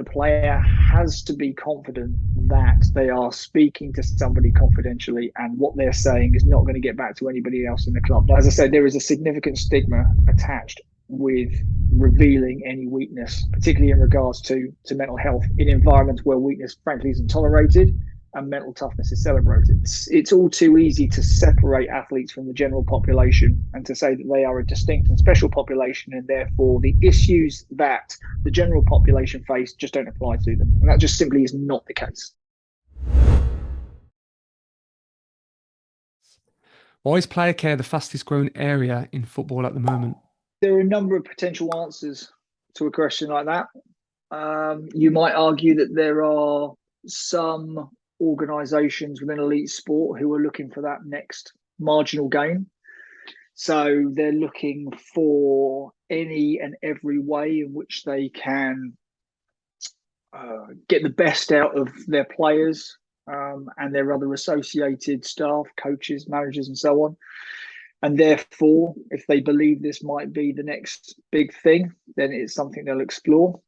the player has to be confident that they are speaking to somebody confidentially and what they're saying is not going to get back to anybody else in the club. As I said, there is a significant stigma attached with revealing any weakness, particularly in regards to mental health in environments where weakness, frankly, isn't tolerated and mental toughness is celebrated. It's all too easy to separate athletes from the general population and to say that they are a distinct and special population, and therefore the issues that the general population face just don't apply to them. And that just simply is not the case. Why is player care the fastest growing area in football at the moment? There are a number of potential answers to a question like that. You might argue that there are some organisations within elite sport who are looking for that next marginal gain. So they're looking for any and every way in which they can get the best out of their players and their other associated staff, coaches, managers, and so on. And therefore, if they believe this might be the next big thing, then it's something they'll explore.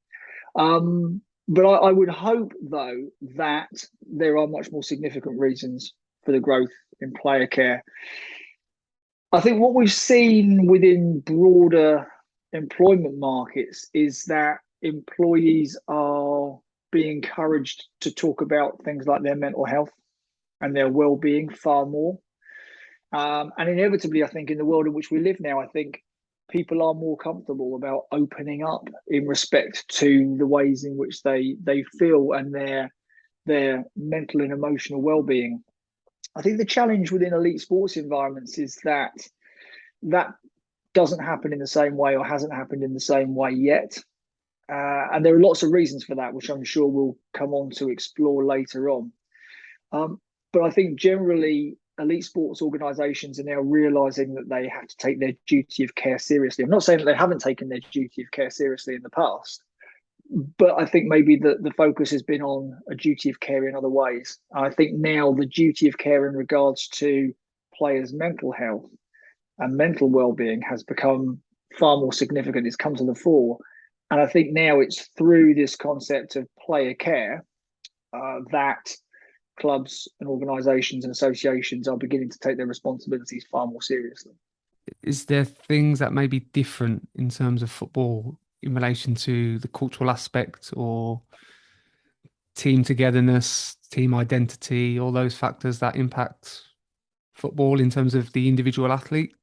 But I would hope, though, that there are much more significant reasons for the growth in player care. I think what we've seen within broader employment markets is that employees are being encouraged to talk about things like their mental health and their well-being far more. And inevitably, I think in the world in which we live now, I think people are more comfortable about opening up in respect to the ways in which they feel and their mental and emotional well-being. I think the challenge within elite sports environments is that doesn't happen in the same way or hasn't happened in the same way yet. And there are lots of reasons for that, which I'm sure we'll come on to explore later on. But I think generally, elite sports organisations are now realising that they have to take their duty of care seriously. I'm not saying that they haven't taken their duty of care seriously in the past, but I think maybe the focus has been on a duty of care in other ways. I think now the duty of care in regards to players' mental health and mental well-being has become far more significant. It's come to the fore. And I think now it's through this concept of player care that clubs and organisations and associations are beginning to take their responsibilities far more seriously. Is there things that may be different in terms of football in relation to the cultural aspect or team togetherness, team identity, all those factors that impact football in terms of the individual athlete?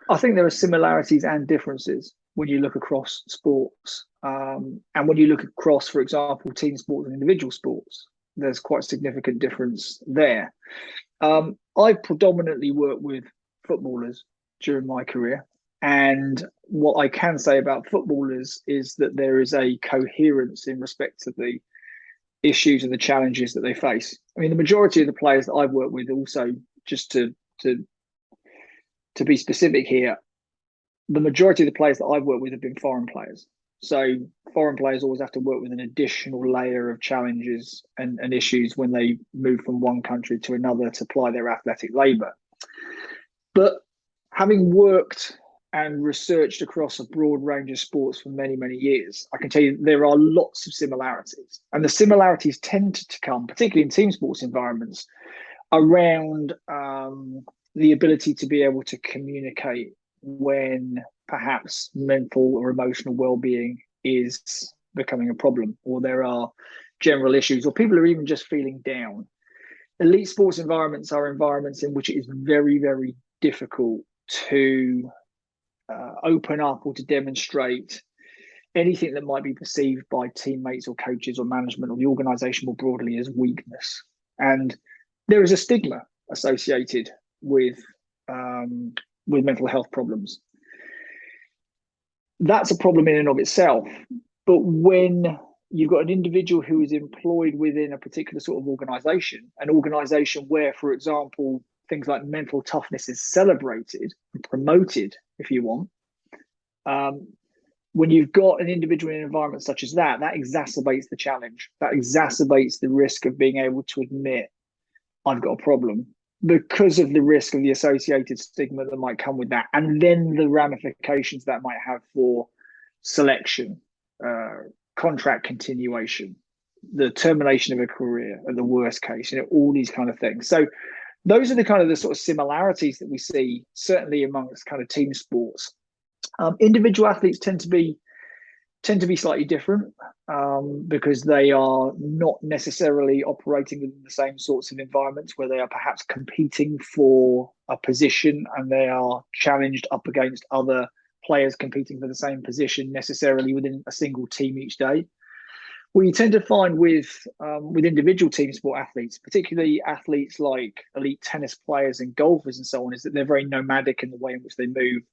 I think there are similarities and differences when you look across sports. And when you look across, for example, team sports and individual sports, there's quite a significant difference there. I predominantly worked with footballers during my career. And what I can say about footballers is that there is a coherence in respect to the issues and the challenges that they face. I mean, the majority of the players that I've worked with also, just to be specific here, the majority of the players that I've worked with have been foreign players. So foreign players always have to work with an additional layer of challenges and issues when they move from one country to another to apply their athletic labour. But having worked and researched across a broad range of sports for many, many years, I can tell you there are lots of similarities. And the similarities tend to come, particularly in team sports environments, around the ability to be able to communicate when perhaps mental or emotional well-being is becoming a problem, or there are general issues, or people are even just feeling down. Elite sports environments are environments in which it is very, very difficult to open up or to demonstrate anything that might be perceived by teammates or coaches or management or the organisation more broadly as weakness. And there is a stigma associated with mental health problems. That's a problem in and of itself. But when you've got an individual who is employed within a particular sort of organisation, an organisation where, for example, things like mental toughness is celebrated and promoted, if you want, when you've got an individual in an environment such as that, that exacerbates the challenge. That exacerbates the risk of being able to admit, I've got a problem, because of the risk of the associated stigma that might come with that, and then the ramifications that might have for selection, contract continuation, the termination of a career at the worst case, all these kind of things. So those are the kind of the sort of similarities that we see, certainly amongst kind of team sports. Individual athletes tend to be slightly different, because they are not necessarily operating within the same sorts of environments where they are perhaps competing for a position and they are challenged up against other players competing for the same position necessarily within a single team each day. What you tend to find with individual team sport athletes, particularly athletes like elite tennis players and golfers and so on, is that they're very nomadic in the way in which they move.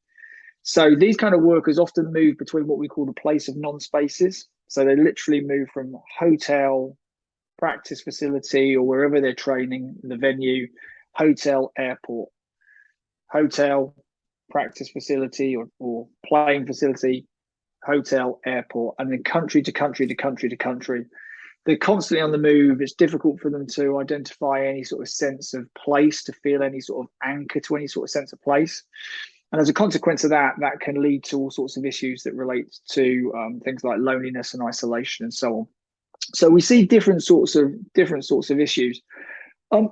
So these kind of workers often move between what we call the place of non-spaces. So they literally move from hotel, practice facility, or wherever they're training, the venue, hotel, airport, hotel, practice facility or playing facility, hotel, airport, and then country to country to country to country. They're constantly on the move. It's difficult for them to identify any sort of sense of place, to feel any sort of anchor to any sort of sense of place. And as a consequence of that, that can lead to all sorts of issues that relate to things like loneliness and isolation and so on. So we see different sorts of issues.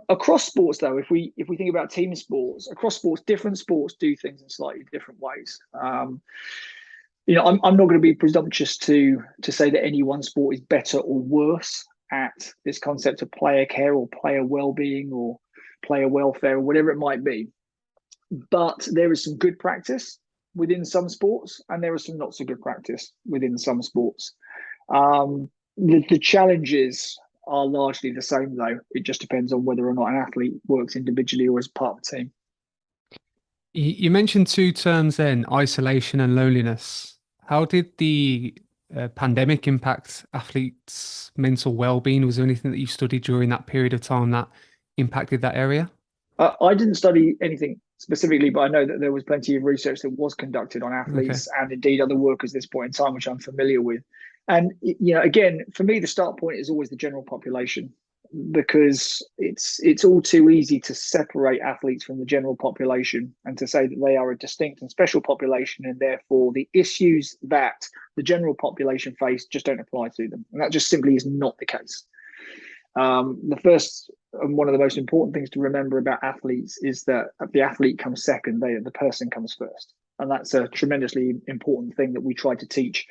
Across sports, though, if we think about team sports, across sports, different sports do things in slightly different ways. I'm not going to be presumptuous to say that any one sport is better or worse at this concept of player care or player well-being or player welfare or whatever it might be. But there is some good practice within some sports, and there is some not so good practice within some sports. The challenges are largely the same, though. It just depends on whether or not an athlete works individually or as part of a team. You mentioned two terms then, isolation and loneliness. How did the pandemic impact athletes' mental well-being? Was there anything that you studied during that period of time that impacted that area? I didn't study anything specifically, but I know that there was plenty of research that was conducted on athletes and indeed other workers at this point in time, which I'm familiar with. And, again, for me, the start point is always the general population, because it's all too easy to separate athletes from the general population and to say that they are a distinct and special population, and therefore the issues that the general population face just don't apply to them. And that just simply is not the case. The first and one of the most important things to remember about athletes is that the athlete comes second, the person comes first. And that's a tremendously important thing that we try to teach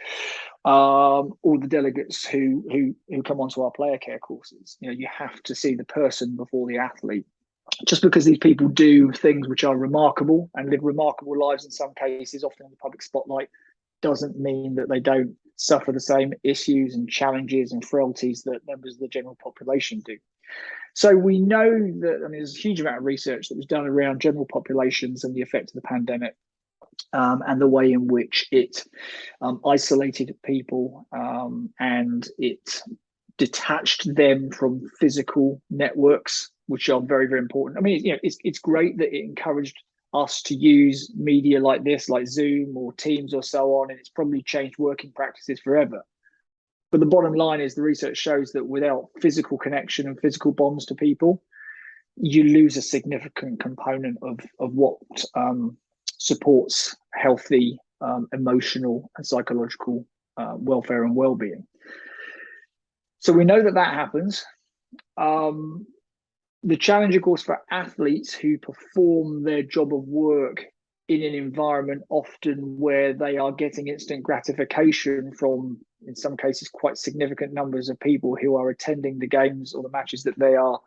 all the delegates who come onto our player care courses. You have to see the person before the athlete. Just because these people do things which are remarkable and live remarkable lives in some cases, often in the public spotlight, doesn't mean that they don't suffer the same issues and challenges and frailties that members of the general population do. So we know that, there's a huge amount of research that was done around general populations and the effect of the pandemic, and the way in which it isolated people and it detached them from physical networks, which are very, very important. It's great that it encouraged us to use media like this, like Zoom or Teams or so on, and it's probably changed working practices forever. But the bottom line is the research shows that without physical connection and physical bonds to people, you lose a significant component of what supports healthy emotional and psychological welfare and well-being. So we know that happens. The challenge, of course, for athletes who perform their job of work in an environment often where they are getting instant gratification from, in some cases, quite significant numbers of people who are attending the games or the matches that they are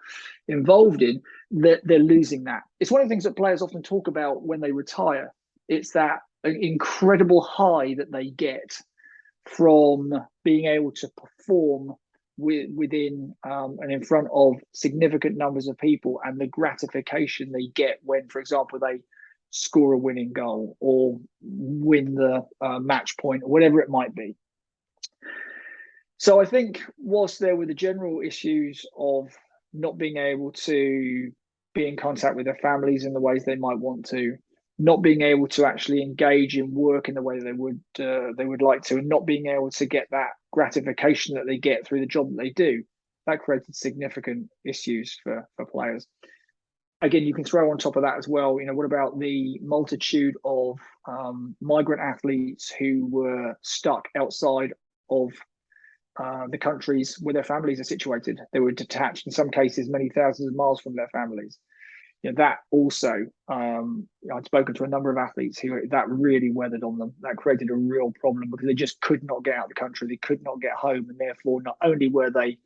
involved in, they're losing that. It's one of the things that players often talk about when they retire. It's that incredible high that they get from being able to perform within and in front of significant numbers of people, and the gratification they get when, for example, they score a winning goal or win the match point or whatever it might be. So I think whilst there were the general issues of not being able to be in contact with their families in the ways they might want to, not being able to actually engage in work in the way they would like to, and not being able to get that gratification that they get through the job that they do, that created significant issues for players. Again, you can throw on top of that as well, what about the multitude of migrant athletes who were stuck outside of the countries where their families are situated. They were detached, in some cases, many thousands of miles from their families. That also, I'd spoken to a number of athletes who that really weathered on them. That created a real problem because they just could not get out of the country. They could not get home. And therefore, not only were they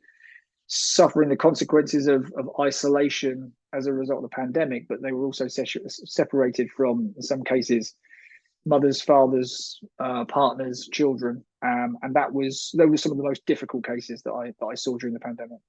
suffering the consequences of isolation as a result of the pandemic, but they were also separated from, in some cases, mothers, fathers, partners, children. And those were some of the most difficult cases that I saw during the pandemic.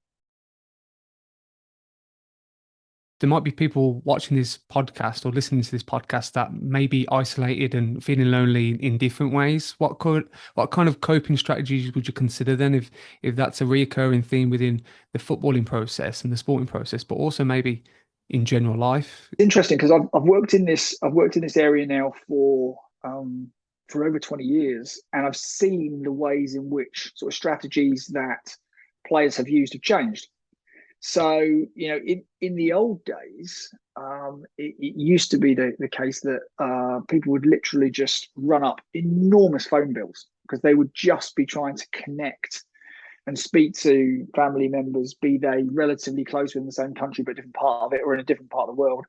There might be people watching this podcast or listening to this podcast that may be isolated and feeling lonely in different ways. What kind of coping strategies would you consider then, if that's a recurring theme within the footballing process and the sporting process, but also maybe in general life? Interesting, because I've worked in this area now for over 20 years, and I've seen the ways in which sort of strategies that players have used have changed. So, in the old days, it used to be the case that people would literally just run up enormous phone bills because they would just be trying to connect and speak to family members, be they relatively close within the same country but different part of it or in a different part of the world.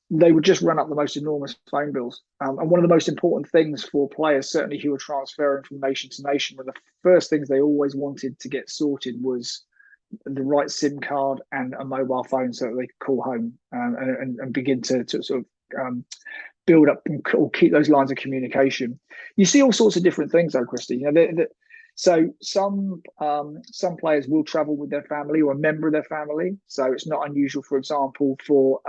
They would just run up the most enormous phone bills. And one of the most important things for players, certainly who were transferring from nation to nation, one of the first things they always wanted to get sorted was the right SIM card and a mobile phone so that they could call home and begin to sort of build up or keep those lines of communication. You see all sorts of different things, though, Christie. So some players will travel with their family or a member of their family. So it's not unusual, for example, for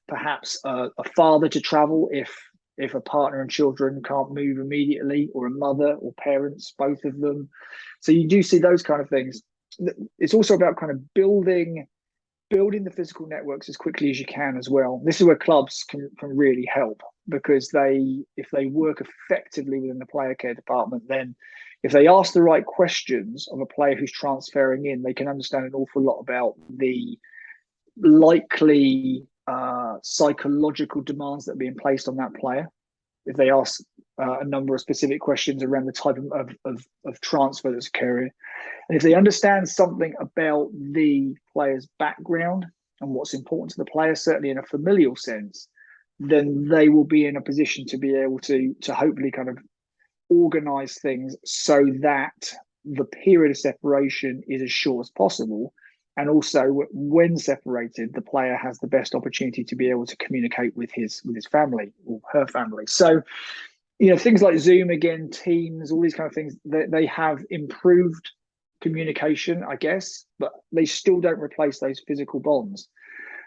perhaps a father to travel if a partner and children can't move immediately, or a mother or parents, both of them. So you do see those kind of things. It's also about kind of building the physical networks as quickly as you can as well. This is where clubs can really help, because if they work effectively within the player care department, then if they ask the right questions of a player who's transferring in, they can understand an awful lot about the likely psychological demands that are being placed on that player. If they ask a number of specific questions around the type of transfer that's occurring, and if they understand something about the player's background and what's important to the player, certainly in a familial sense, then they will be in a position to be able to hopefully kind of organize things so that the period of separation is as short as possible. And also, when separated, the player has the best opportunity to be able to communicate with his family or her family. So, things like Zoom, again, Teams, all these kind of things, they have improved communication, I guess, but they still don't replace those physical bonds.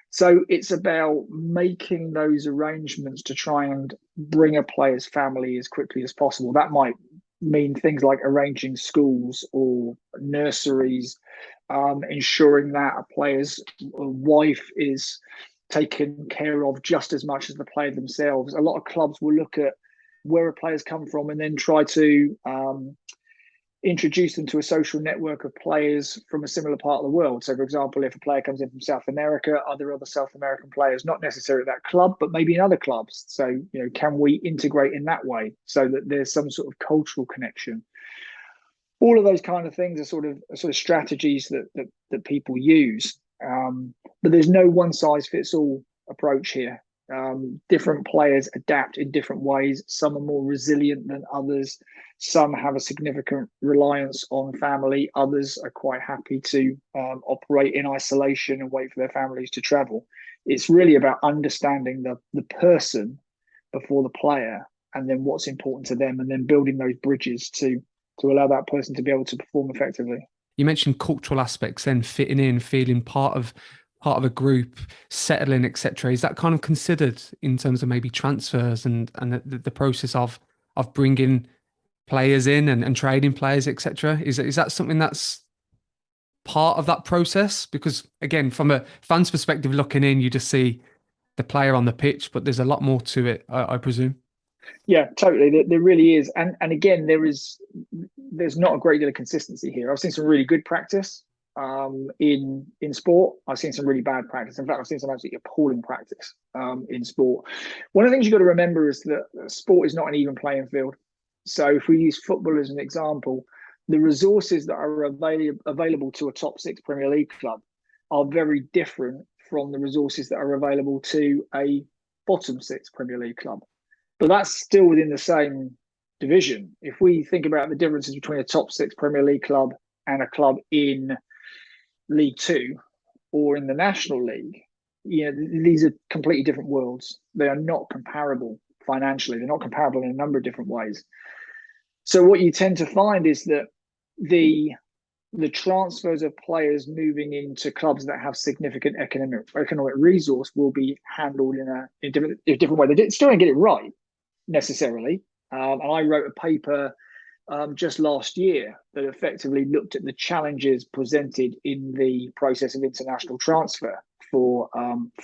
So it's about making those arrangements to try and bring a player's family as quickly as possible. That might mean things like arranging schools or nurseries, ensuring that a player's wife is taken care of just as much as the player themselves. A lot of clubs will look at where a player's come from and then try to introduce them to a social network of players from a similar part of the world. So, for example, if a player comes in from South America, are there other South American players, not necessarily at that club, but maybe in other clubs? So, can we integrate in that way so that there's some sort of cultural connection? All of those kind of things are sort of strategies that people use. But there's no one size fits all approach here. Different players adapt in different ways. Some are more resilient than others. Some have a significant reliance on family. Others are quite happy to operate in isolation and wait for their families to travel. It's really about understanding the person before the player, and then what's important to them, and then building those bridges to allow that person to be able to perform effectively. You mentioned cultural aspects, then fitting in, feeling part of a group, settling, etc. Is that kind of considered in terms of maybe transfers and the process of bringing players in and trading players, etc.? Is that something that's part of that process? Because again, from a fan's perspective looking in, you just see the player on the pitch, but there's a lot more to it, I presume. Yeah, totally. There really is, and again, there's not a great deal of consistency here. I've seen some really good practice in sport. I've seen some really bad practice. In fact, I've seen some absolutely appalling practice in sport. One of the things you've got to remember is that sport is not an even playing field. So if we use football as an example, the resources that are available to a top six Premier League club are very different from the resources that are available to a bottom six Premier League club. But that's still within the same division. If we think about the differences between a top six Premier League club and a club in League Two or in the National League, these are completely different worlds. They are not comparable financially. They're not comparable in a number of different ways. So what you tend to find is that the transfers of players moving into clubs that have significant economic resource will be handled in a different way. They still don't get it right necessarily. And I wrote a paper just last year that effectively looked at the challenges presented in the process of international transfer for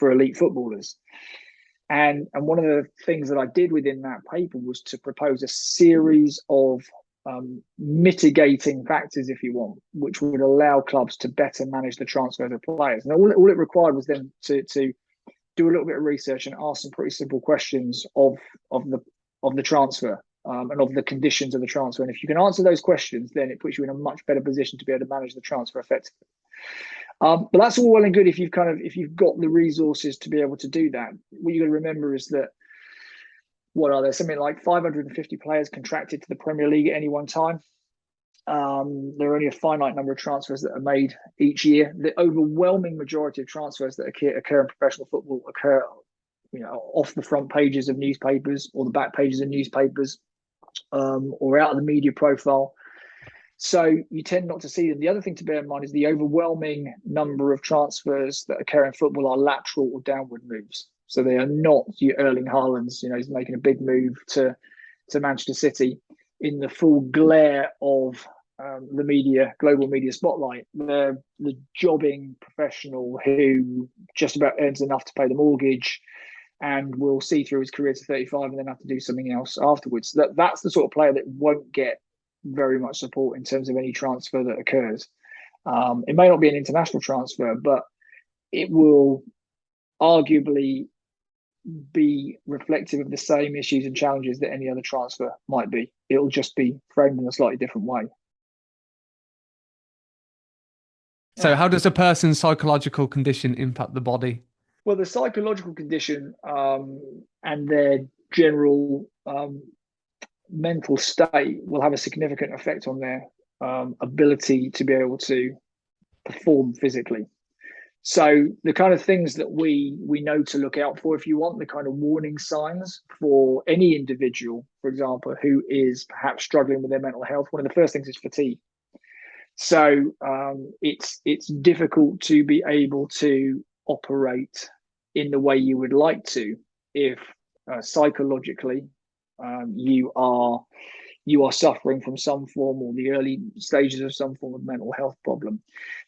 elite footballers. And one of the things that I did within that paper was to propose a series of mitigating factors, if you want, which would allow clubs to better manage the transfer of players. And all it required was them to do a little bit of research and ask some pretty simple questions of the transfer and of the conditions of the transfer. And if you can answer those questions, then it puts you in a much better position to be able to manage the transfer effectively. But that's all well and good if you've got the resources to be able to do that. What you got to remember is that something like 550 players contracted to the Premier League at any one time. There are only a finite number of transfers that are made each year. The overwhelming majority of transfers that occur in professional football occur, off the front pages of newspapers or the back pages of newspapers, or out of the media profile. So you tend not to see them. The other thing to bear in mind is the overwhelming number of transfers that occur in football are lateral or downward moves. So they are not your Erling Haaland's, he's making a big move to Manchester City in the full glare of the global media spotlight. The jobbing professional who just about earns enough to pay the mortgage and will see through his career to 35 and then have to do something else afterwards. That's the sort of player that won't get very much support in terms of any transfer that occurs. It may not be an international transfer, but it will arguably be reflective of the same issues and challenges that any other transfer might be. It'll just be framed in a slightly different way. So how does a person's psychological condition impact the body? Well, the psychological condition and their general mental state will have a significant effect on their ability to be able to perform physically. So the kind of things that we know to look out for, if you want, the kind of warning signs for any individual, for example, who is perhaps struggling with their mental health, one of the first things is fatigue. So it's difficult to be able to operate in the way you would like to if psychologically you are suffering from some form or the early stages of some form of mental health problem.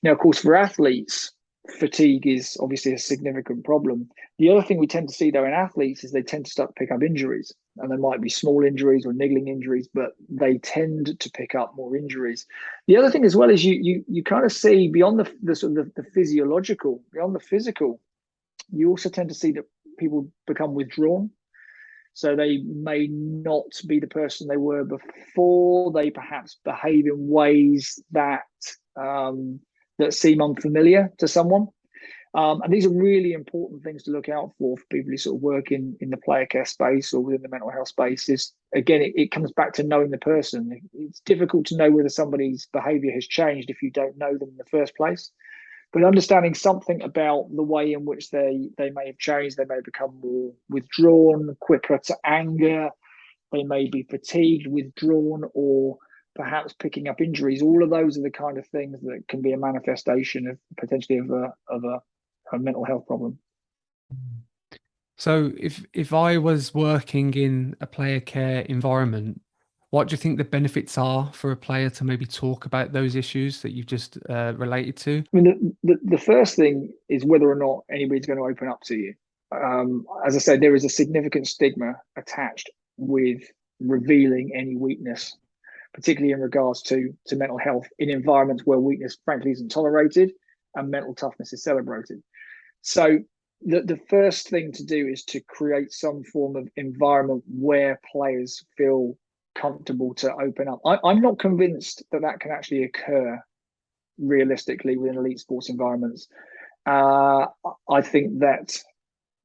Now, of course, for athletes, fatigue is obviously a significant problem. The other thing we tend to see, though, in athletes is they tend to start to pick up injuries, and they might be small injuries or niggling injuries, but they tend to pick up more injuries. The other thing as well is you kind of see beyond the sort of the physiological, beyond the physical, you also tend to see that people become withdrawn. So they may not be the person they were before. They perhaps behave in ways that seem unfamiliar to someone. And these are really important things to look out for people who sort of work in the player care space or within the mental health space. Is again, it comes back to knowing the person. It's difficult to know whether somebody's behavior has changed if you don't know them in the first place. But understanding something about the way in which they may have changed, they may become more withdrawn, quicker to anger, they may be fatigued, withdrawn, or perhaps picking up injuries. All of those are the kind of things that can be a manifestation of potentially of a mental health problem. So if I was working in a player care environment, what do you think the benefits are for a player to maybe talk about those issues that you've just related to? I mean, the first thing is whether or not anybody's going to open up to you. As I said, there is a significant stigma attached with revealing any weakness, particularly in regards to mental health in environments where weakness, frankly, isn't tolerated and mental toughness is celebrated. So the first thing to do is to create some form of environment where players feel comfortable to open up. I'm not convinced that that can actually occur realistically within elite sports environments. I think that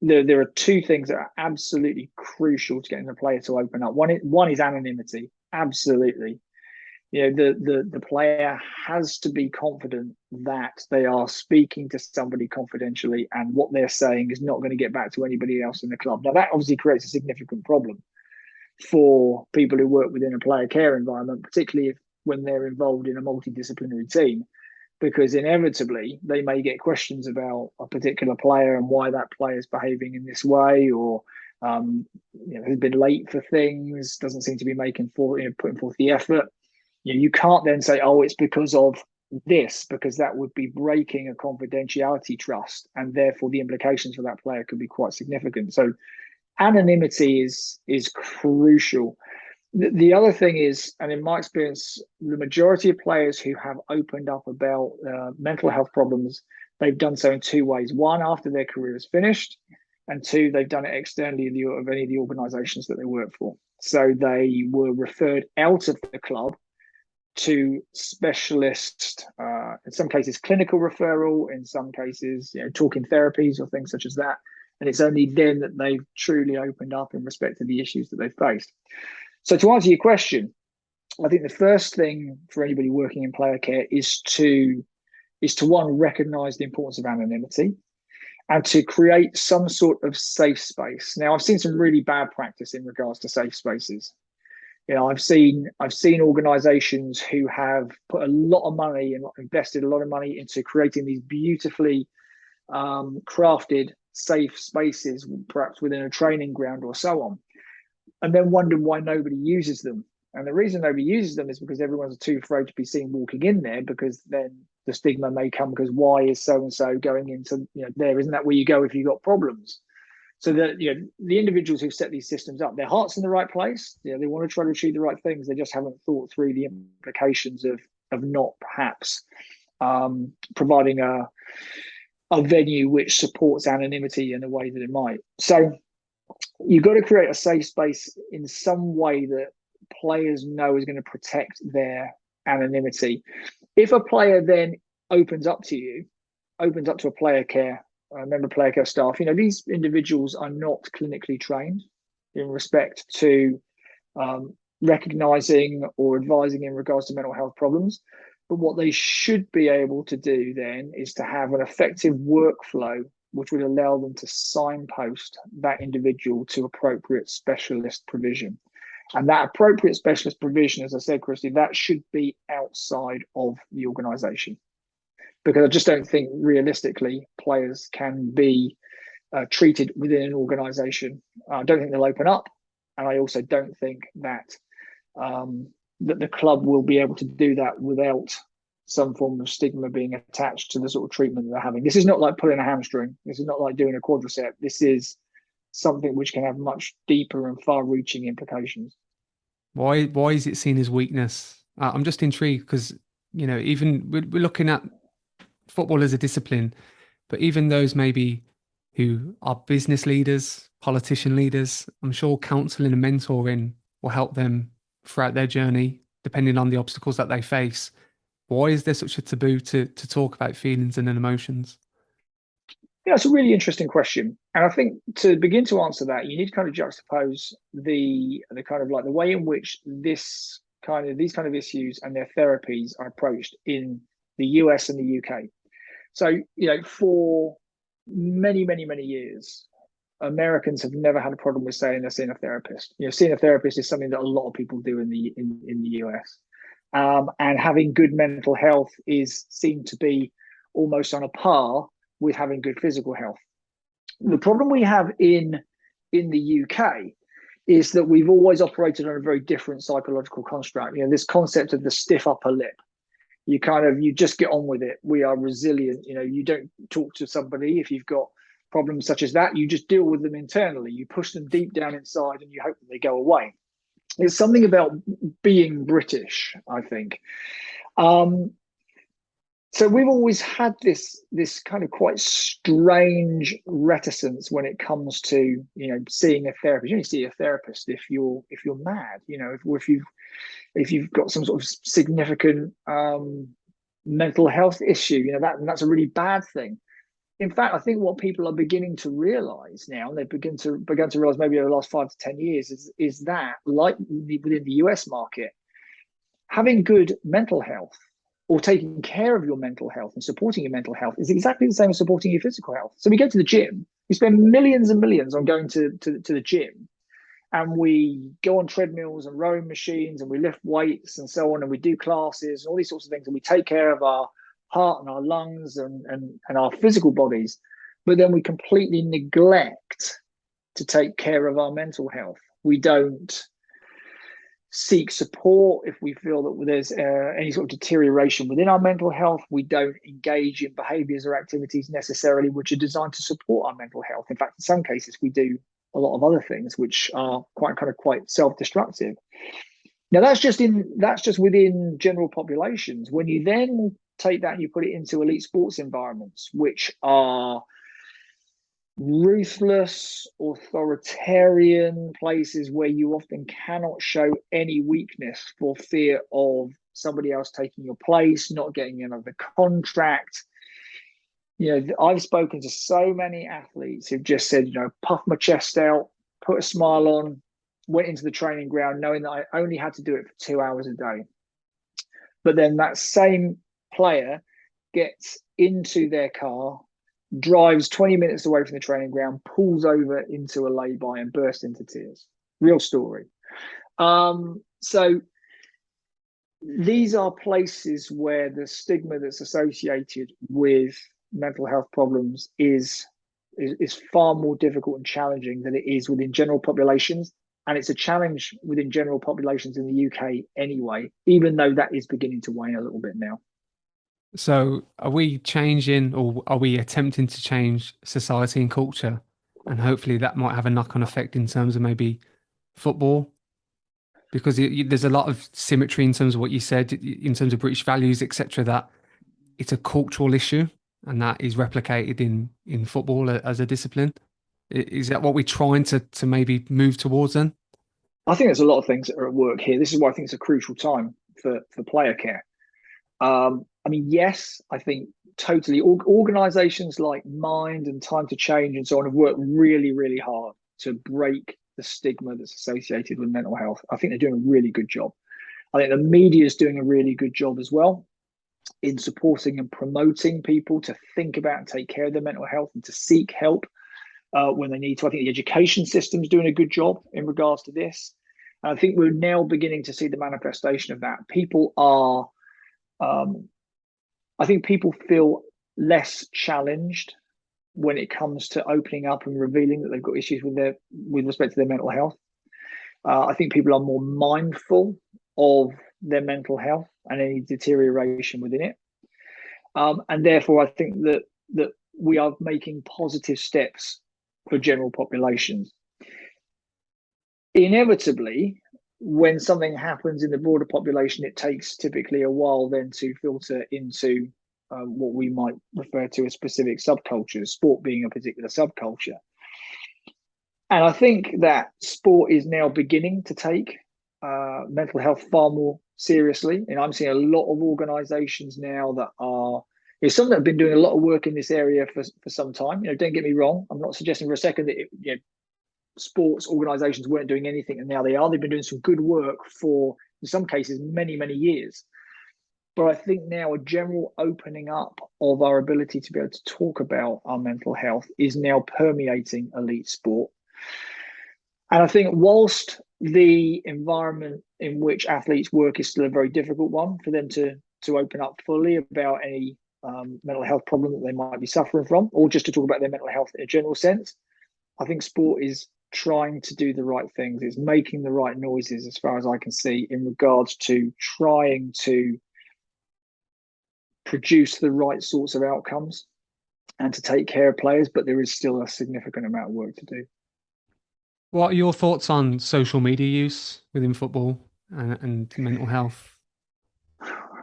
there are two things that are absolutely crucial to getting the player to open up. One is anonymity. Absolutely. The player has to be confident that they are speaking to somebody confidentially, and what they're saying is not going to get back to anybody else in the club. Now, that obviously creates a significant problem for people who work within a player care environment, particularly when they're involved in a multidisciplinary team, because inevitably they may get questions about a particular player and why that player is behaving in this way, or has been late for things, doesn't seem to be putting forth the effort. You can't then say, oh, it's because of this, because that would be breaking a confidentiality trust, and therefore the implications for that player could be quite significant. So anonymity is crucial. The other thing is, and in my experience, the majority of players who have opened up about mental health problems, they've done so in two ways. One, after their career is finished, and two, they've done it externally of any of the organisations that they work for. So they were referred out of the club to specialist, in some cases clinical referral, in some cases talking therapies or things such as that. And it's only then that they've truly opened up in respect to the issues that they've faced. So to answer your question, I think the first thing for anybody working in player care is to one, recognise the importance of anonymity, and to create some sort of safe space. Now, I've seen some really bad practice in regards to safe spaces. I've seen organisations who have put a lot of money and invested a lot of money into creating these beautifully crafted safe spaces, perhaps within a training ground or so on, and then wonder why nobody uses them. And the reason nobody uses them is because everyone's too afraid to be seen walking in there, because then the stigma may come, because why is so-and-so going into there? Isn't that where you go if you've got problems? So that the individuals who set these systems up, their heart's in the right place. They want to try to achieve the right things. They just haven't thought through the implications of not perhaps providing a venue which supports anonymity in a way that it might. So you've got to create a safe space in some way that players know is going to protect their anonymity. If a player then opens up to a player care, member player care staff, these individuals are not clinically trained in respect to recognizing or advising in regards to mental health problems. But what they should be able to do then is to have an effective workflow which would allow them to signpost that individual to appropriate specialist provision. And that appropriate specialist provision, as I said, Christie, that should be outside of the organisation. Because I just don't think realistically players can be treated within an organisation. I don't think they'll open up. And I also don't think that that the club will be able to do that without some form of stigma being attached to the sort of treatment that they're having. This is not like pulling a hamstring. This is not like doing a quadricep. This is something which can have much deeper and far-reaching implications. Why is it seen as weakness? I'm just intrigued because, even we're looking at football as a discipline, but even those maybe who are business leaders, politician leaders, I'm sure counselling and mentoring will help them throughout their journey, depending on the obstacles that they face. Why is there such a taboo to talk about feelings and emotions? Yeah, it's a really interesting question. And I think to begin to answer that, you need to kind of juxtapose the kind of like the way in which these kind of issues and their therapies are approached in the US and the UK. So, for many, many, many years, Americans have never had a problem with saying they're seeing a therapist. Seeing a therapist is something that a lot of people do in the US. And having good mental health is seen to be almost on a par with having good physical health. The problem we have in the UK is that we've always operated on a very different psychological construct. This concept of the stiff upper lip. You just get on with it. We are resilient. You don't talk to somebody if you've got problems such as that. You just deal with them internally. You push them deep down inside and you hope that they go away. It's something about being British, I think. So we've always had this kind of quite strange reticence when it comes to, seeing a therapist. You only see a therapist if you're mad, if you've got some sort of significant mental health issue, that's a really bad thing. In fact, I think what people are beginning to realize now, and they've begun to realize maybe over the last 5 to 10 years, is that, like within the US market, having good mental health or taking care of your mental health and supporting your mental health is exactly the same as supporting your physical health. So we go to the gym, we spend millions and millions on going to the gym, and we go on treadmills and rowing machines, and we lift weights and so on, and we do classes and all these sorts of things, and we take care of our heart and our lungs and our physical bodies. But then we completely neglect to take care of our mental health. We don't seek support if we feel that there's any sort of deterioration within our mental health. We don't engage in behaviors or activities necessarily which are designed to support our mental health. In fact, in some cases, we do a lot of other things which are quite self-destructive. Now, that's just within general populations. When you then take that and you put it into elite sports environments, which are ruthless, authoritarian places where you often cannot show any weakness for fear of somebody else taking your place, not getting another contract. I've spoken to so many athletes who've just said, puff my chest out, put a smile on, went into the training ground knowing that I only had to do it for 2 hours a day. But then that same player gets into their car, drives 20 minutes away from the training ground, pulls over into a lay-by and bursts into tears. Real story. So these are places where the stigma that's associated with mental health problems is far more difficult and challenging than it is within general populations. And it's a challenge within general populations in the UK anyway, even though that is beginning to wane a little bit now. So are we changing, or are we attempting to change society and culture? And hopefully that might have a knock-on effect in terms of maybe football, because there's a lot of symmetry in terms of what you said, in terms of British values, etc., that it's a cultural issue and that is replicated in football as a discipline. Is that what we're trying to maybe move towards then? I think there's a lot of things that are at work here. This is why I think it's a crucial time for player care. Yes, I think totally. Organizations like Mind and Time to Change and so on have worked really, really hard to break the stigma that's associated with mental health. I think they're doing a really good job. I think the media is doing a really good job as well in supporting and promoting people to think about and take care of their mental health and to seek help when they need to. I think the education system is doing a good job in regards to this. And I think we're now beginning to see the manifestation of that. I think people feel less challenged when it comes to opening up and revealing that they've got issues with respect to their mental health. I think people are more mindful of their mental health and any deterioration within it. And therefore, I think that we are making positive steps for general populations. Inevitably, when something happens in the broader population, it takes typically a while then to filter into what we might refer to as specific subcultures, sport being a particular subculture. And I think that sport is now beginning to take mental health far more seriously. And I'm seeing a lot of organizations now that are, some that have been doing a lot of work in this area for some time. Don't get me wrong. I'm not suggesting for a second that sports organizations weren't doing anything, and now they are. They've been doing some good work for, in some cases, many, many years. But I think now a general opening up of our ability to be able to talk about our mental health is now permeating elite sport. And I think whilst the environment in which athletes work is still a very difficult one for them to open up fully about any mental health problem that they might be suffering from, or just to talk about their mental health in a general sense, I think sport is trying to do the right things. It's making the right noises, as far as I can see, in regards to trying to produce the right sorts of outcomes and to take care of players, but there is still a significant amount of work to do. What are your thoughts on social media use within football and mental health?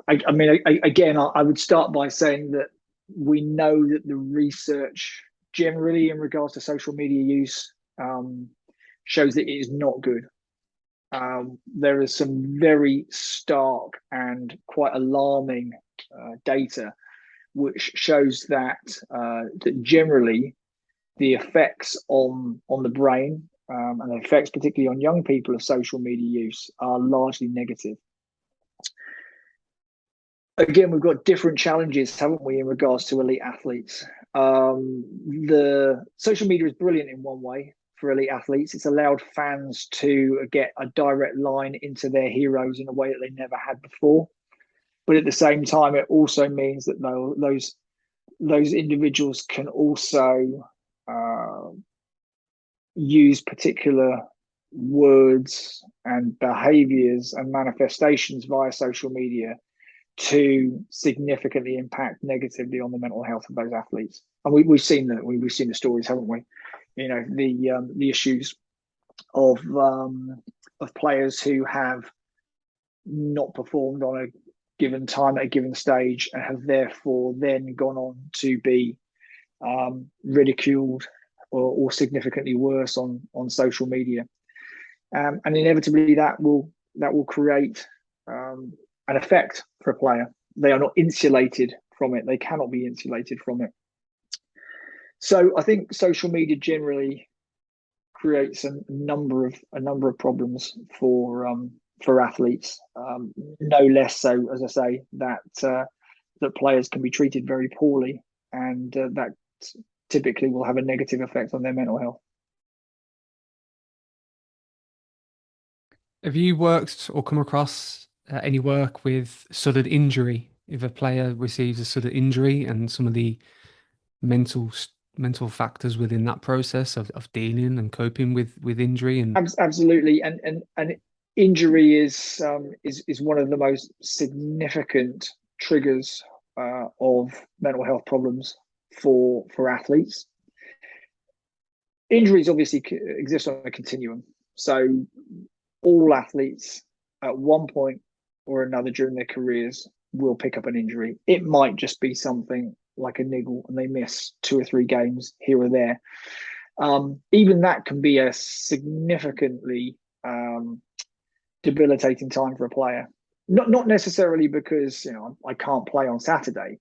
Again, I would start by saying that we know that the research generally in regards to social media use shows that it is not good. There is some very stark and quite alarming data which shows that that generally the effects on the brain and the effects particularly on young people of social media use are largely negative. Again, we've got different challenges, haven't we, in regards to elite athletes. The social media is brilliant in one way for elite athletes. It's allowed fans to get a direct line into their heroes in a way that they never had before. But at the same time, it also means that those individuals can also use particular words and behaviors and manifestations via social media to significantly impact negatively on the mental health of those athletes. And we've seen that. We've seen the stories, haven't we? You know, the issues of players who have not performed on a given time at a given stage and have therefore then gone on to be ridiculed or significantly worse on social media, and inevitably that will create an effect for a player. They are not insulated from it. They cannot be insulated from it. So I think social media generally creates a number of problems for athletes. No less so, as I say, that players can be treated very poorly, and that typically will have a negative effect on their mental health. Have you worked or come across any work with sudden injury? If a player receives a sudden injury and some of the mental factors within that process of dealing and coping with injury, and absolutely, and injury is one of the most significant triggers of mental health problems for athletes. Injuries obviously exist on a continuum, so all athletes at one point or another during their careers will pick up an injury. It might just be something like a niggle and they miss 2 or 3 games here or there. Even that can be a significantly debilitating time for a player. Not necessarily because I can't play on Saturday,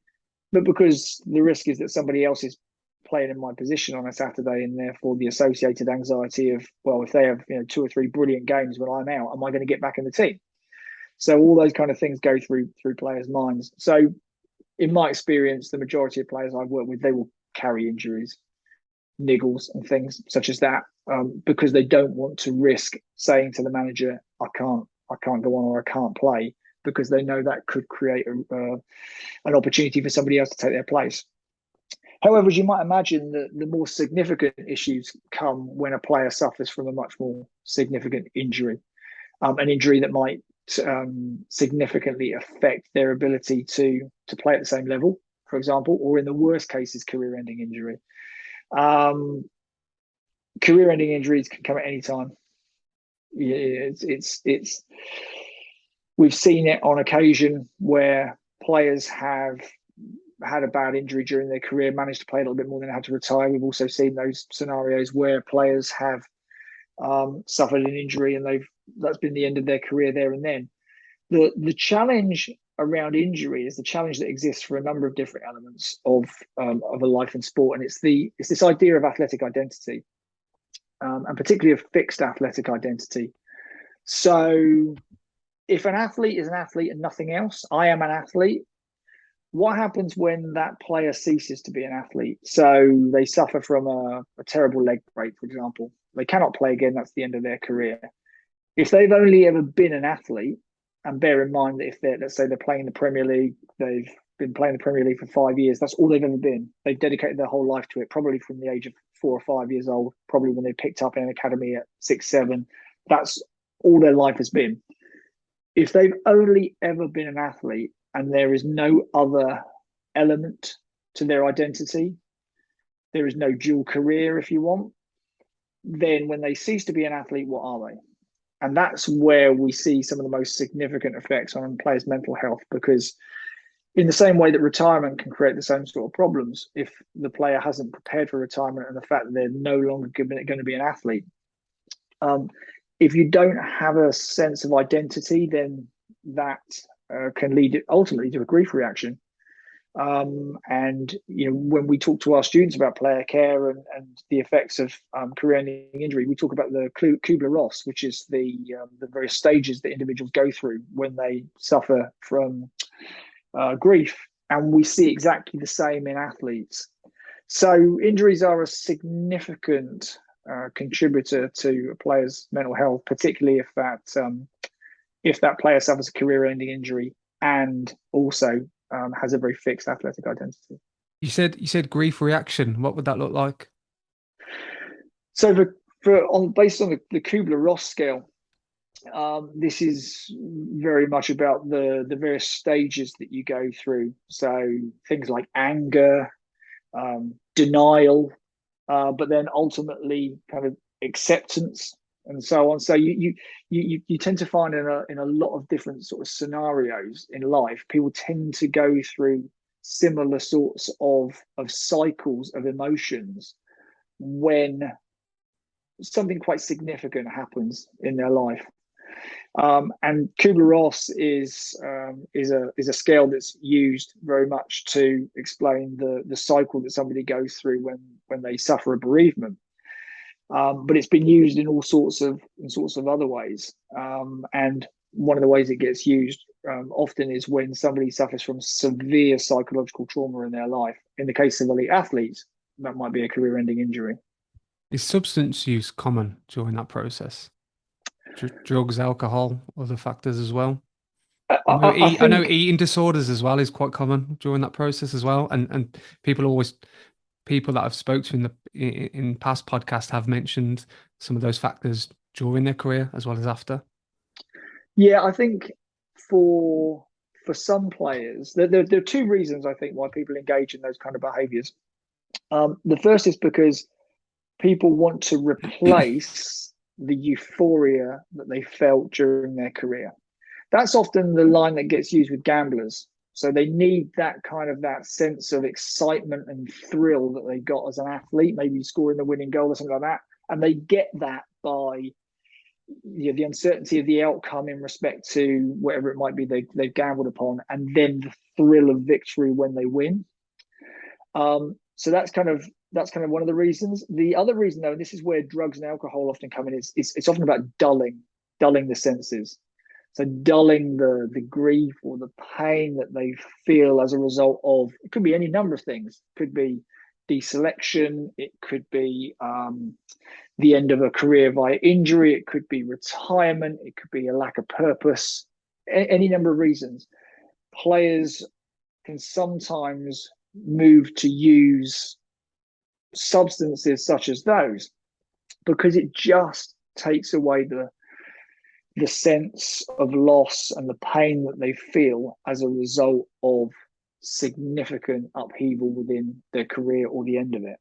but because the risk is that somebody else is playing in my position on a Saturday, and therefore the associated anxiety of, well, if they have 2 or 3 brilliant games when I'm out, am I going to get back in the team? So all those kind of things go through players' minds. So in my experience, the majority of players I've worked with, they will carry injuries, niggles and things such as that, because they don't want to risk saying to the manager, I can't go on, or I can't play, because they know that could create an opportunity for somebody else to take their place. However, as you might imagine, the more significant issues come when a player suffers from a much more significant injury, an injury that might significantly affect their ability to play at the same level, for example, or in the worst cases, career-ending injury. Career-ending injuries can come at any time. It's we've seen it on occasion where players have had a bad injury during their career, managed to play a little bit more than they had to retire. We've also seen those scenarios where players have suffered an injury and that's been the end of their career there and then. The challenge around injury is the challenge that exists for a number of different elements of a life in sport, and it's this idea of athletic identity, and particularly of fixed athletic identity. So if an athlete is an athlete and nothing else, I am an athlete. What happens when that player ceases to be an athlete? So they suffer from a terrible leg break, for example. They cannot play again. That's the end of their career. If they've only ever been an athlete, and bear in mind that if let's say they're playing the Premier League, they've been playing the Premier League for 5 years, that's all they've ever been. They've dedicated their whole life to it, probably from the age of 4 or 5 years old, probably when they picked up in an academy at 6, 7. That's all their life has been. If they've only ever been an athlete and there is no other element to their identity, there is no dual career, if you want, then when they cease to be an athlete, what are they? And that's where we see some of the most significant effects on players' mental health, because in the same way that retirement can create the same sort of problems, if the player hasn't prepared for retirement and the fact that they're no longer going to be an athlete, if you don't have a sense of identity, then that can lead ultimately to a grief reaction. And when we talk to our students about player care and the effects of career-ending injury, we talk about the Kubler-Ross, which is the various stages that individuals go through when they suffer from grief, and we see exactly the same in athletes. So injuries are a significant contributor to a player's mental health, particularly if that player suffers a career-ending injury and also has a very fixed athletic identity. You said grief reaction. What would that look like? So based on the Kubler-Ross scale, this is very much about the various stages that you go through. So things like anger, denial, but then ultimately kind of acceptance and so on. So you tend to find in a lot of different sort of scenarios in life, people tend to go through similar sorts of cycles of emotions when something quite significant happens in their life. And Kubler-Ross is a scale that's used very much to explain the cycle that somebody goes through when they suffer a bereavement. But it's been used in all sorts of other ways. And one of the ways it gets used often is when somebody suffers from severe psychological trauma in their life. In the case of elite athletes, that might be a career-ending injury. Is substance use common during that process? Drugs, alcohol, other factors as well? I know eating disorders as well is quite common during that process as well. And people that I've spoke to in past podcasts have mentioned some of those factors during their career as well as after. Yeah, I think for some players, there are two reasons I think why people engage in those kind of behaviours. The first is because people want to replace the euphoria that they felt during their career. That's often the line that gets used with gamblers. So they need that sense of excitement and thrill that they got as an athlete, maybe scoring the winning goal or something like that. And they get that by the uncertainty of the outcome in respect to whatever it might be they've gambled upon, and then the thrill of victory when they win. So that's kind of one of the reasons. The other reason, though, and this is where drugs and alcohol often come in, is it's often about dulling the senses. So dulling the grief or the pain that they feel as a result of, it could be any number of things. It could be deselection, it could be the end of a career via injury, it could be retirement, it could be a lack of purpose, any number of reasons. Players can sometimes move to use substances such as those because it just takes away the sense of loss and the pain that they feel as a result of significant upheaval within their career or the end of it.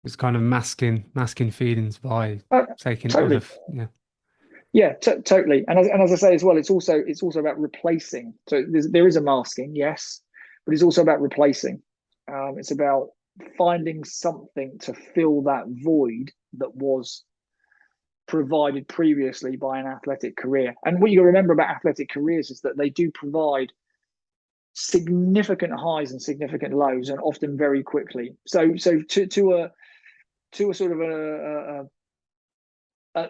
It's kind of masking feelings by taking totally. Totally. And as I say as well, it's also about replacing. So there is a masking, yes, but it's also about replacing. It's about finding something to fill that void that was provided previously by an athletic career. And what you got to remember about athletic careers is that they do provide significant highs and significant lows, and often very quickly. So to a sort of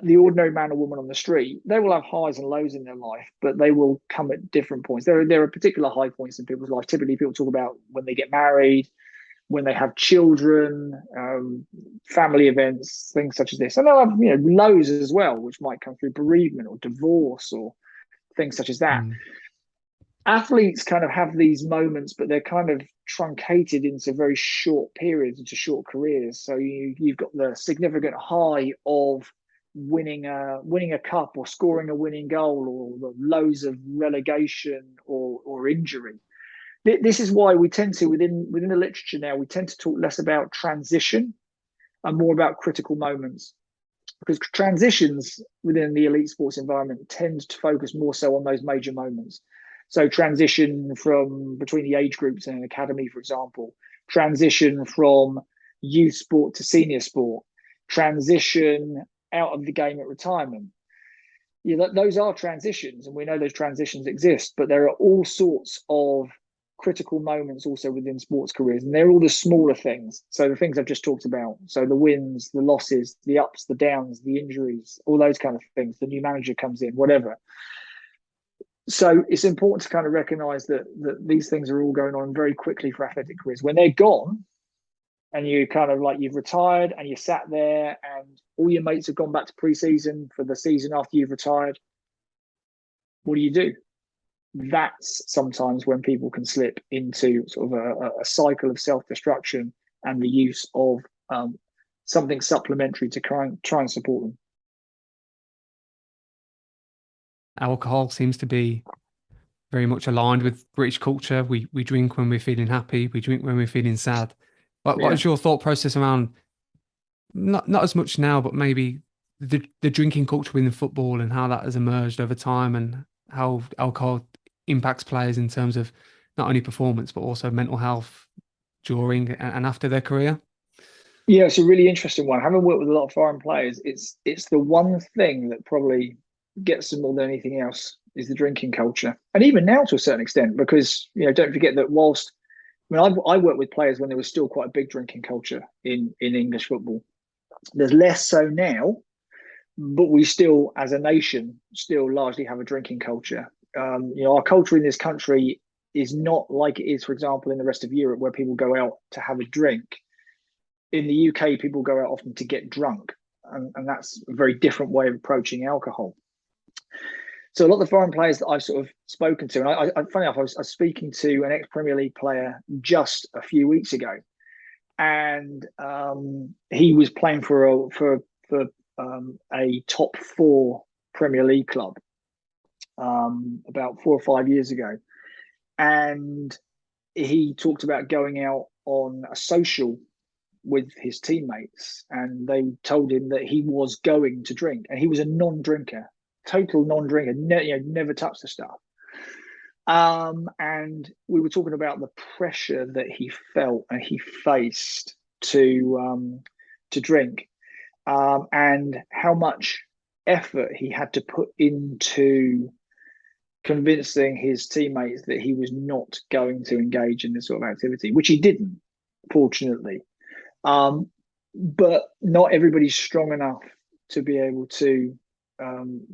the ordinary man or woman on the street, they will have highs and lows in their life, but they will come at different points. There are particular high points in people's life. Typically, people talk about when they get married, when they have children, family events, things such as this. And they'll have lows as well, which might come through bereavement or divorce or things such as that. Athletes kind of have these moments, but they're kind of truncated into very short periods, into short careers. So you've got the significant high of winning a cup or scoring a winning goal, or the lows of relegation or injury. This is why we tend to, within the literature now, we tend to talk less about transition and more about critical moments. because transitions within the elite sports environment tend to focus more so on those major moments. So transition from between the age groups in an academy, for example, transition from youth sport to senior sport, transition out of the game at retirement. Those are transitions, and we know those transitions exist, but there are all sorts of critical moments also within sports careers, and they're all the smaller things. So the things I've just talked about, so the wins, the losses, the ups, the downs, the injuries, all those kind of things. The new manager comes in, whatever. So it's important to kind of recognize that these things are all going on very quickly for athletic careers. When they're gone, and you kind of like you've retired and you sat there and all your mates have gone back to pre-season for the season after you've retired, what do? That's sometimes when people can slip into sort of a cycle of self-destruction and the use of something supplementary to try and support them. Alcohol seems to be very much aligned with British culture. We drink when we're feeling happy. We drink when we're feeling sad. What is your thought process around not as much now, but maybe the drinking culture within football and how that has emerged over time, and how alcohol impacts players in terms of not only performance but also mental health during and after their career? Yeah, it's a really interesting one. Having worked with a lot of foreign players, it's the one thing that probably gets them more than anything else is the drinking culture. And even now to a certain extent, because don't forget that I worked with players when there was still quite a big drinking culture in English football. There's less so now, but we still, as a nation, still largely have a drinking culture. Our culture in this country is not like it is, for example, in the rest of Europe, where people go out to have a drink. In the UK, people go out often to get drunk, and that's a very different way of approaching alcohol. So a lot of the foreign players that I've sort of spoken to, and funny enough, I was speaking to an ex-Premier League player just a few weeks ago, and he was playing for a top 4 Premier League club about 4 or 5 years ago, and he talked about going out on a social with his teammates, and they told him that he was going to drink, and he was a non-drinker, total non-drinker, never touched the stuff. And we were talking about the pressure that he felt and he faced to drink, and how much effort he had to put into convincing his teammates that he was not going to engage in this sort of activity, which he didn't, fortunately. But not everybody's strong enough to be able to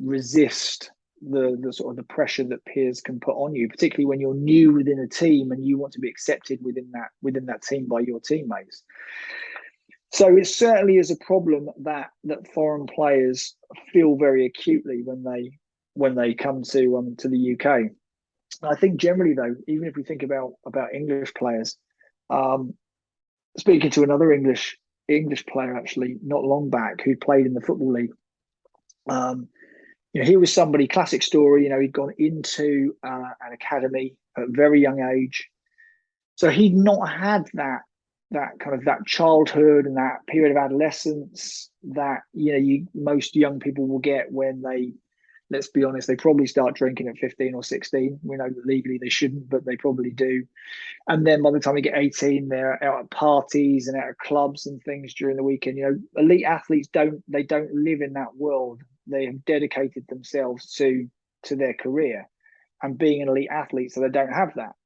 resist the sort of the pressure that peers can put on you, particularly when you're new within a team and you want to be accepted within that team by your teammates. So it certainly is a problem that foreign players feel very acutely when they come to the UK. I think generally, though, even if we think about English players, speaking to another English player actually not long back who played in the Football League, he was somebody, classic story. He'd gone into an academy at a very young age, so he'd not had that kind of that childhood and that period of adolescence that most young people will get when they, let's be honest, they probably start drinking at 15 or 16. We know that legally they shouldn't, but they probably do. And then by the time they get 18, they're out at parties and out at clubs and things during the weekend. Elite athletes don't live in that world. They have dedicated themselves to their career and being an elite athlete, so they don't have that.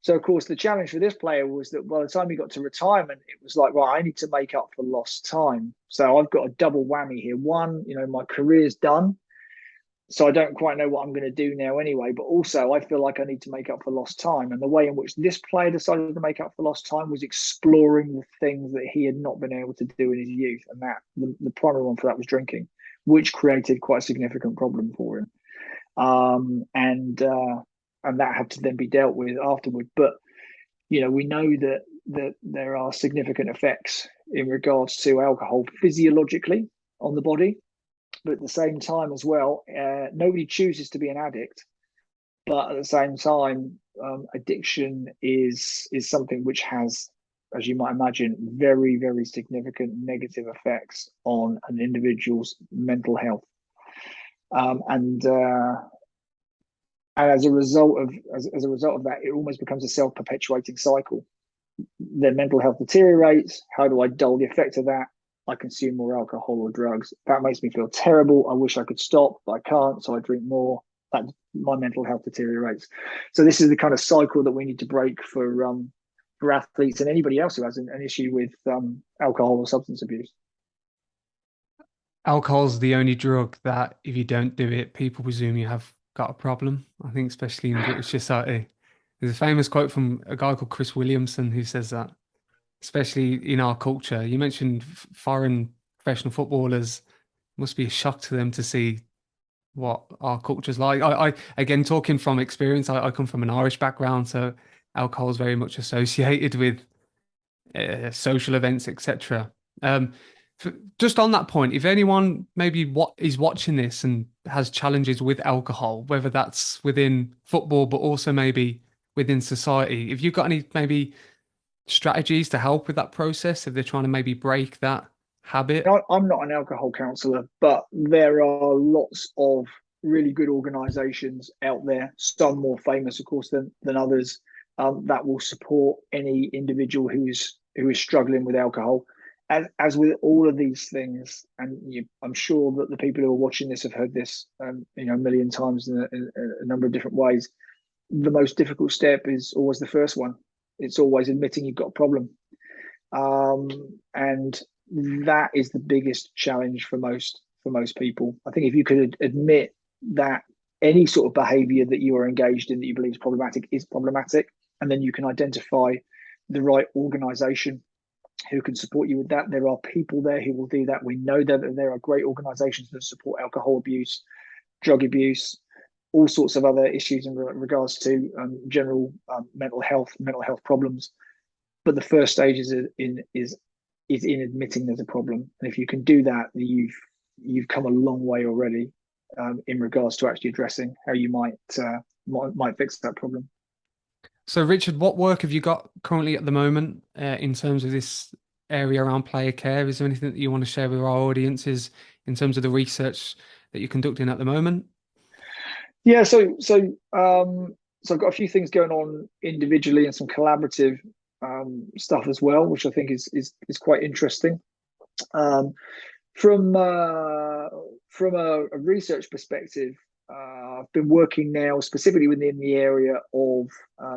So, of course, the challenge for this player was that by the time he got to retirement, it was like, well, I need to make up for lost time. So I've got a double whammy here. One, my career's done, so I don't quite know what I'm going to do now anyway. But also, I feel like I need to make up for lost time. And the way in which this player decided to make up for lost time was exploring the things that he had not been able to do in his youth. And that the primary one for that was drinking, which created quite a significant problem for him. And that had to then be dealt with afterward. But, we know that there are significant effects in regards to alcohol physiologically on the body. But at the same time as well, nobody chooses to be an addict. But at the same time, addiction is something which has as you might imagine, very, very significant negative effects on an individual's mental health. And as a result of that, it almost becomes a self-perpetuating cycle. Their mental health deteriorates. How do I dull the effect of that? I consume more alcohol or drugs. That makes me feel terrible. I wish I could stop, but I can't, so I drink more. That my mental health deteriorates. So this is the kind of cycle that we need to break for athletes and anybody else who has an issue with alcohol or substance abuse. Alcohol's the only drug that if you don't do it, people presume you have got a problem. I think especially in British society. There's a famous quote from a guy called Chris Williamson who says that, especially in our culture. You mentioned foreign professional footballers, must be a shock to them to see what our culture's like. I again, talking from experience, I come from an Irish background, so alcohol is very much associated with social events, etc. Just on that point, if anyone maybe what is watching this and has challenges with alcohol, whether that's within football but also maybe within society, if you've got any maybe strategies to help with that process, if they're trying to maybe break that habit? I'm not an alcohol counsellor, but there are lots of really good organisations out there, some more famous, of course, than others, that will support any individual who is struggling with alcohol. As with all of these things, and I'm sure that the people who are watching this have heard this, a million times in a number of different ways. The most difficult step is always the first one. It's always admitting you've got a problem, and that is the biggest challenge for most people. I think if you could admit that any sort of behaviour that you are engaged in that you believe is problematic, and then you can identify the right organisation who can support you with that. There are people there who will do that. We know that there are great organisations that support alcohol abuse, drug abuse, all sorts of other issues in regards to general mental health problems. But the first stage is in admitting there's a problem, and if you can do that, you've come a long way already in regards to actually addressing how you might fix that problem. So, Richard, what work have you got currently at the moment in terms of this area around player care? Is there anything that you want to share with our audiences in terms of the research that you're conducting at the moment? Yeah, so I've got a few things going on individually and some collaborative stuff as well, which I think is quite interesting. From a research perspective, I've been working now specifically within the area of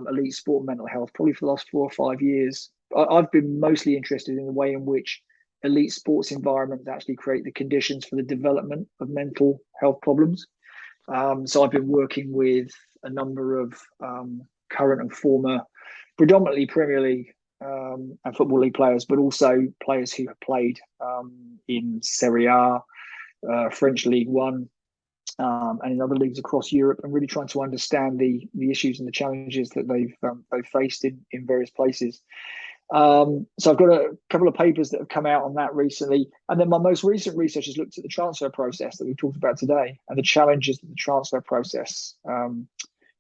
elite sport mental health, probably for the last 4 or 5 years. I've been mostly interested in the way in which elite sports environments actually create the conditions for the development of mental health problems. So I've been working with a number of current and former, predominantly Premier League and Football League players, but also players who have played in Serie A, French League One, and in other leagues across Europe, and really trying to understand the issues and the challenges that they've faced in various places. So I've got a couple of papers that have come out on that recently, and then my most recent research has looked at the transfer process that we talked about today and the challenges that the transfer process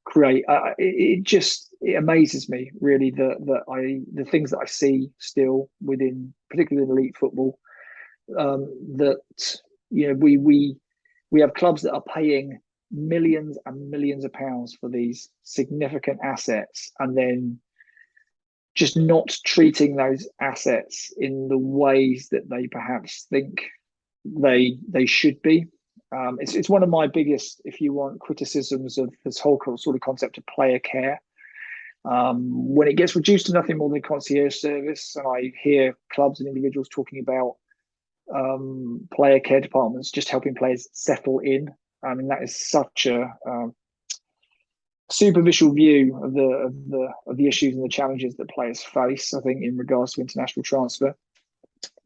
create. It amazes me really the things that I see still within, particularly in elite football, that we have clubs that are paying millions and millions of pounds for these significant assets, and then just not treating those assets in the ways that they perhaps think they should be. It's one of my biggest, if you want, criticisms of this whole sort of concept of player care. When it gets reduced to nothing more than concierge service, and I hear clubs and individuals talking about player care departments just helping players settle in. I mean, that is such a superficial view of the issues and the challenges that players face, I think, in regards to international transfer.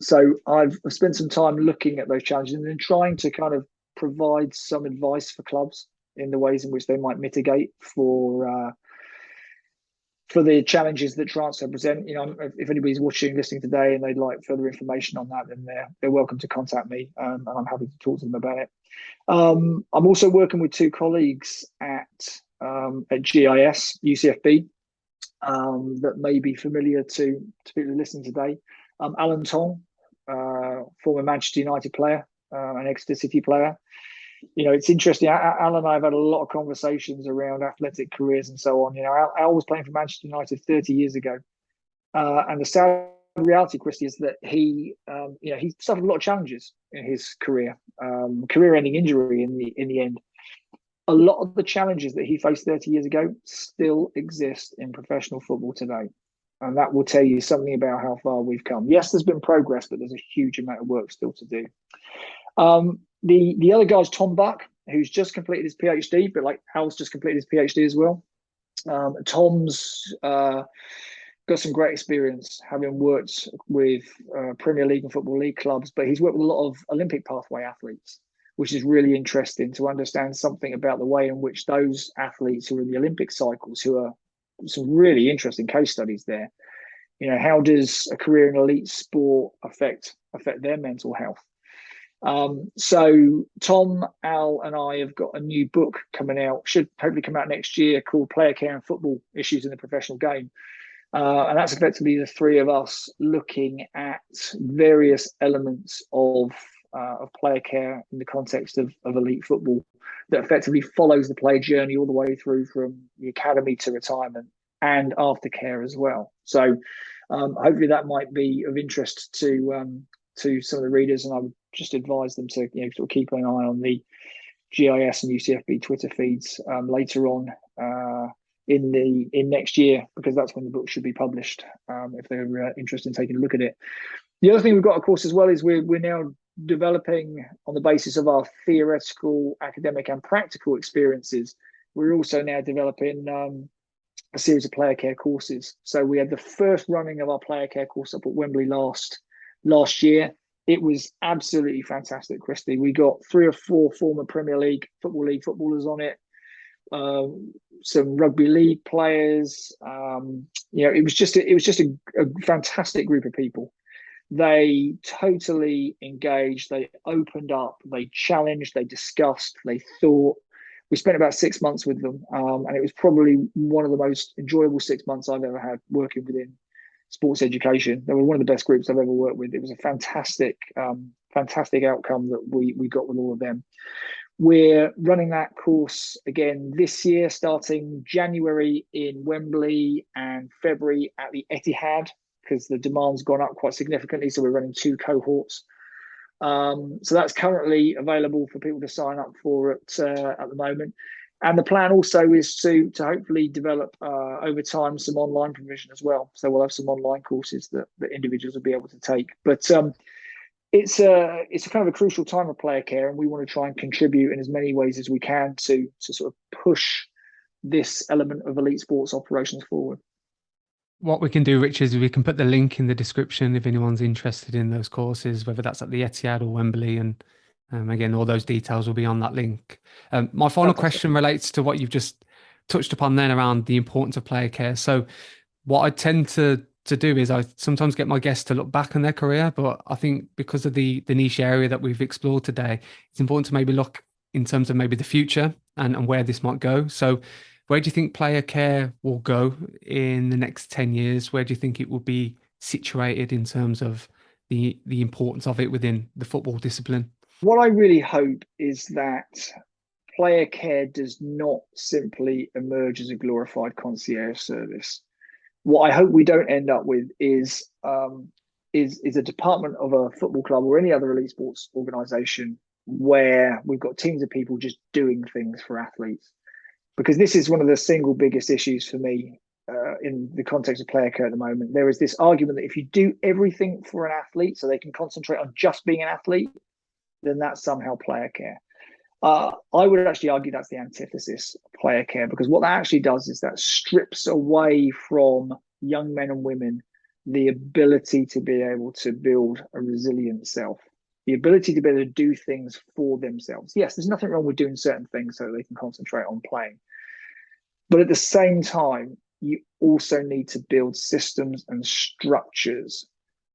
So I've spent some time looking at those challenges and then trying to kind of provide some advice for clubs in the ways in which they might mitigate for the challenges that transfer present. If anybody's watching, listening today, and they'd like further information on that, then they're welcome to contact me, and I'm happy to talk to them about it. I'm also working with 2 colleagues at GIS UCFB, that may be familiar to people listening today. Alan Tong, former Manchester United player, an Exeter City player. It's interesting. Al and I have had a lot of conversations around athletic careers and so on. Al was playing for Manchester United 30 years ago. And the sad reality, Christie, is that he suffered a lot of challenges in his career, career-ending injury in the end. A lot of the challenges that he faced 30 years ago still exist in professional football today. And that will tell you something about how far we've come. Yes, there's been progress, but there's a huge amount of work still to do. The other guy is Tom Buck, who's just completed his PhD, but like Al's just completed his PhD as well. Tom's got some great experience having worked with Premier League and Football League clubs, but he's worked with a lot of Olympic pathway athletes, which is really interesting to understand something about the way in which those athletes who are in the Olympic cycles, who are some really interesting case studies there, how does a career in elite sport affect their mental health? So Tom, Al, and I have got a new book coming out, should hopefully come out next year, called Player Care and Football Issues in the Professional Game. And that's effectively the three of us looking at various elements of player care in the context of elite football that effectively follows the player journey all the way through from the academy to retirement and aftercare as well. So hopefully that might be of interest to some of the readers, and I would just advise them to sort of keep an eye on the GIS and UCFB Twitter feeds later on in next year, because that's when the book should be published, if they're interested in taking a look at it. The other thing we've got, of course, as well, is we're now developing, on the basis of our theoretical, academic and practical experiences, we're also now developing a series of player care courses. So we had the first running of our player care course up at Wembley last year. It was absolutely fantastic, Christie. We got 3 or 4 former Premier League footballers on it, some rugby league players. It was just a fantastic group of people. They totally engaged. They opened up. They challenged. They discussed. They thought. We spent about 6 months with them, and it was probably one of the most enjoyable 6 months I've ever had working within sports education. They were one of the best groups I've ever worked with. It was a fantastic outcome that we got with all of them. We're running that course again this year, starting January in Wembley and February at the Etihad, because the demand's gone up quite significantly. So we're running 2 cohorts. So that's currently available for people to sign up for at the moment. And the plan also is to hopefully develop over time some online provision as well. So we'll have some online courses that individuals will be able to take. But it's a kind of a crucial time of player care, and we want to try and contribute in as many ways as we can to sort of push this element of elite sports operations forward. What we can do, Richard, is we can put the link in the description if anyone's interested in those courses, whether that's at the Etihad or Wembley. And again, all those details will be on that link. My final question relates to what you've just touched upon then around the importance of player care. So what I tend to do is I sometimes get my guests to look back on their career, but I think because of the niche area that we've explored today, it's important to maybe look in terms of maybe the future and where this might go. So where do you think player care will go in the next 10 years? Where do you think it will be situated in terms of the importance of it within the football discipline? What I really hope is that player care does not simply emerge as a glorified concierge service. What I hope we don't end up with is a department of a football club or any other elite sports organisation where we've got teams of people just doing things for athletes. Because this is one of the single biggest issues for me in the context of player care at the moment. There is this argument that if you do everything for an athlete so they can concentrate on just being an athlete, then that's somehow player care. I would actually argue that's the antithesis of player care, because what that actually does is that strips away from young men and women the ability to be able to build a resilient self, the ability to be able to do things for themselves. Yes, there's nothing wrong with doing certain things so they can concentrate on playing. But at the same time, you also need to build systems and structures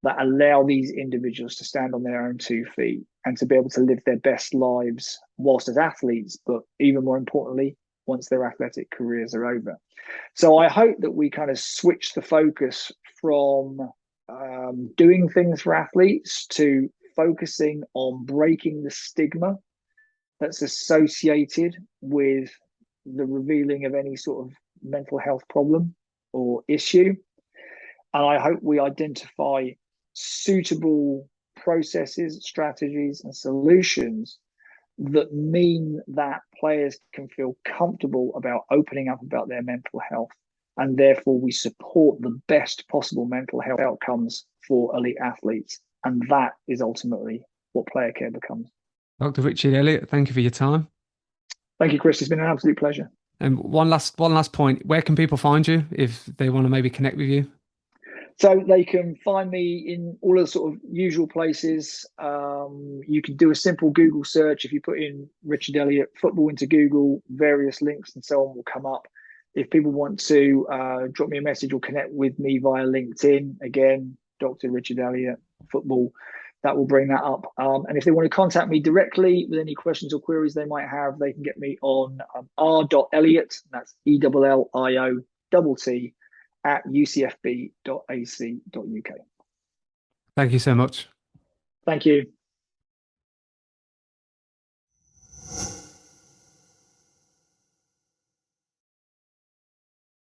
that allow these individuals to stand on their own 2 feet and to be able to live their best lives whilst as athletes, but even more importantly, once their athletic careers are over. So I hope that we kind of switch the focus from doing things for athletes to focusing on breaking the stigma that's associated with the revealing of any sort of mental health problem or issue. And I hope we identify suitable processes, strategies, and solutions that mean that players can feel comfortable about opening up about their mental health. And therefore, we support the best possible mental health outcomes for elite athletes. And that is ultimately what player care becomes. Dr. Richard Elliott, thank you for your time. Thank you, Chris. It's been an absolute pleasure. And one last point, where can people find you if they want to maybe connect with you? So they can find me in all of the sort of usual places. You can do a simple Google search. If you put in Richard Elliott football into Google, various links and so on will come up. If people want to drop me a message or connect with me via LinkedIn, again, Dr. Richard Elliott football, that will bring that up. And if they want to contact me directly with any questions or queries they might have, they can get me on r.elliott, that's ELLIOTT, at ucfb.ac.uk. Thank you so much. Thank you.